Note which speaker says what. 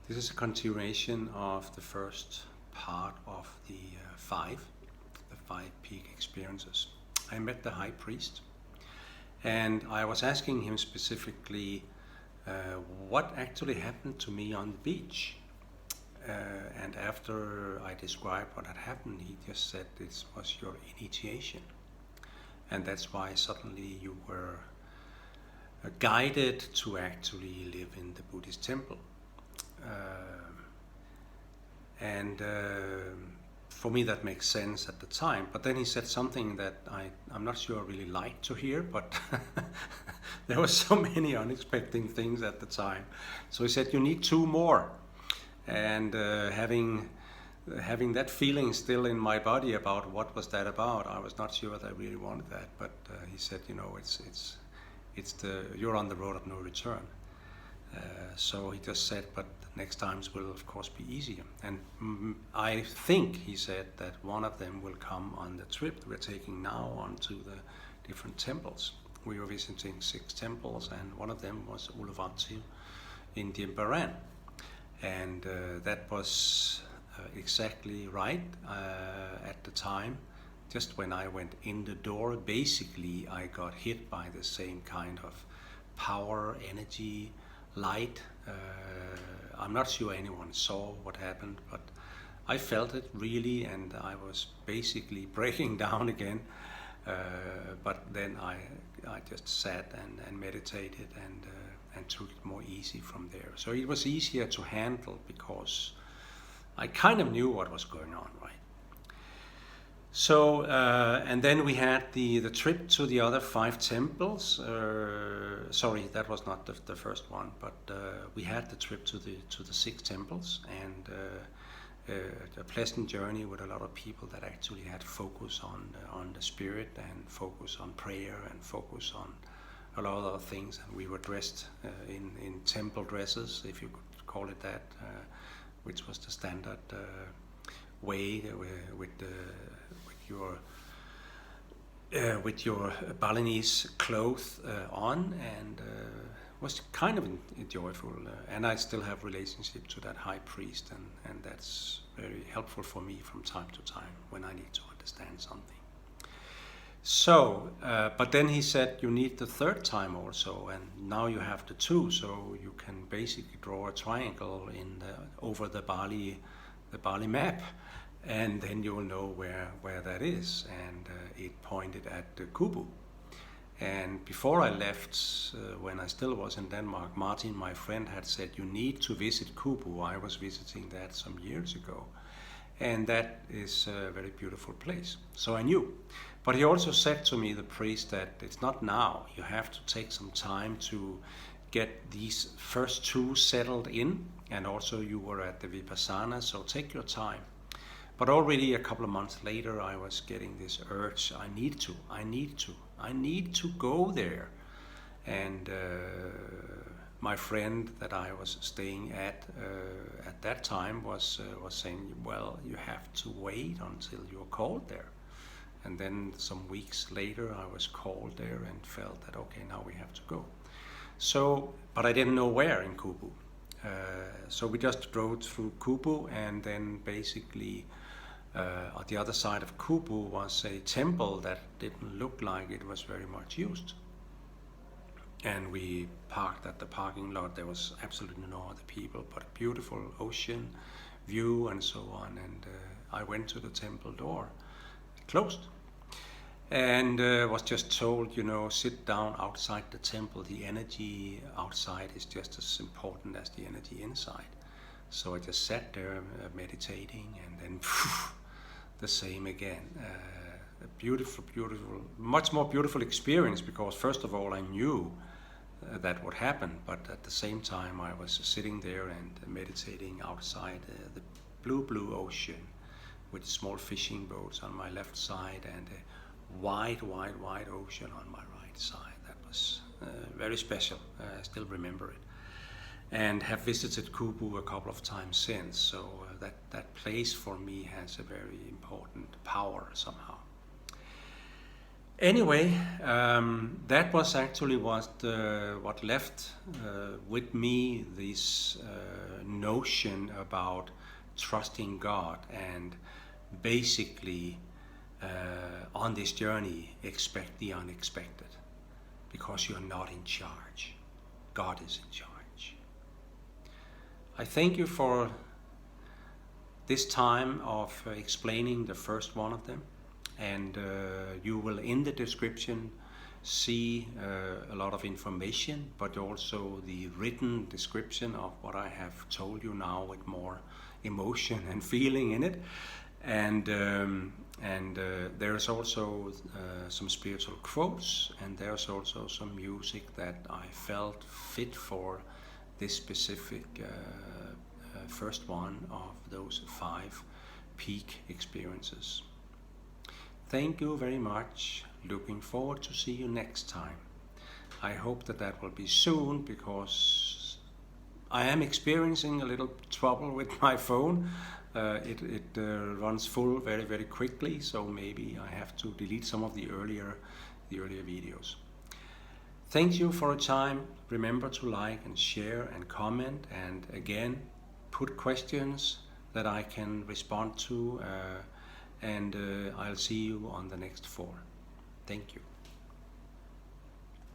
Speaker 1: This is a continuation of the first part of the five peak experiences. I met the high priest, and I was asking him specifically what actually happened to me on the beach. And after I described what had happened, he just said this was your initiation. And that's why suddenly you were guided to actually live in the Buddhist temple. And for me that makes sense at the time. But then he said something that I'm not sure I really liked to hear, but there were so many unexpected things at the time. So he said, you need two more. And having that feeling still in my body about what was that about, I was not sure that I really wanted that. But he said, you're on the road of no return. So he just said, but next times will of course be easier. And I think he said that one of them will come on the trip we're taking now onto the different temples. We were visiting 6 temples, and one of them was Uluwatu in Jimbaran. And that was exactly right at the time. Just when I went in the door, basically I got hit by the same kind of power, energy, light. I'm not sure anyone saw what happened, but I felt it really, and I was basically breaking down again. But then I just sat and meditated and took it more easy from there. So it was easier to handle because I kind of knew what was going on, right? So, and then we had the trip to the other 5 temples. Sorry, that was not the first one, but we had the trip to the 6 temples, and a pleasant journey with a lot of people that actually had focus on the spirit and focus on prayer and focus on a lot of other things. And we were dressed in temple dresses, if you could call it that, which was the standard way with your Balinese clothes on, and was kind of joyful. And I still have relationship to that high priest, and that's very helpful for me from time to time when I need to understand something. So, but then he said you need the 3rd time also, and now you have the 2, so you can basically draw a triangle over the Bali map, and then you will know where that is. And it pointed at the Kubu. And before I left, when I still was in Denmark, Martin, my friend, had said you need to visit Kubu. I was visiting that some years ago, and that is a very beautiful place. So I knew. But he also said to me, the priest, that it's not now. You have to take some time to get these first 2 settled in, and also you were at the Vipassana, so take your time. But already a couple of months later, I was getting this urge. I need to go there. And my friend that I was staying at that time was saying, well, you have to wait until you're called there. And then some weeks later, I was called there and felt that, okay, now we have to go. So, but I didn't know where in Kubu. So we just drove through Kubu, and then basically on the other side of Kubu was a temple that didn't look like it was very much used. And we parked at the parking lot. There was absolutely no other people, but a beautiful ocean view and so on. And I went to the temple door. It closed. And was just told, sit down outside the temple. The energy outside is just as important as the energy inside. So I just sat there meditating, and then the same again. A beautiful, much more beautiful experience, because first of all I knew that would happen, but at the same time I was sitting there and meditating outside the blue ocean with small fishing boats on my left side and a wide ocean on my right side. That was very special. I still remember it, and have visited Kubu a couple of times since. So that place for me has a very important power somehow. Anyway, that was actually what left with me this notion about trusting God and basically on this journey expect the unexpected, because you're not in charge. God is in charge. I thank you for this time of explaining the first one of them, and you will in the description see a lot of information, but also the written description of what I have told you now with more emotion and feeling in it. And there's also some spiritual quotes, and there's also some music that I felt fit for this specific first one of those 5 peak experiences. Thank you very much. Looking forward to see you next time. I hope that will be soon, because I am experiencing a little trouble with my phone. It runs full very, very quickly, so maybe I have to delete some of the earlier videos. Thank you for your time. Remember to like and share and comment, and again, put questions that I can respond to, and I'll see you on the next 4. Thank you.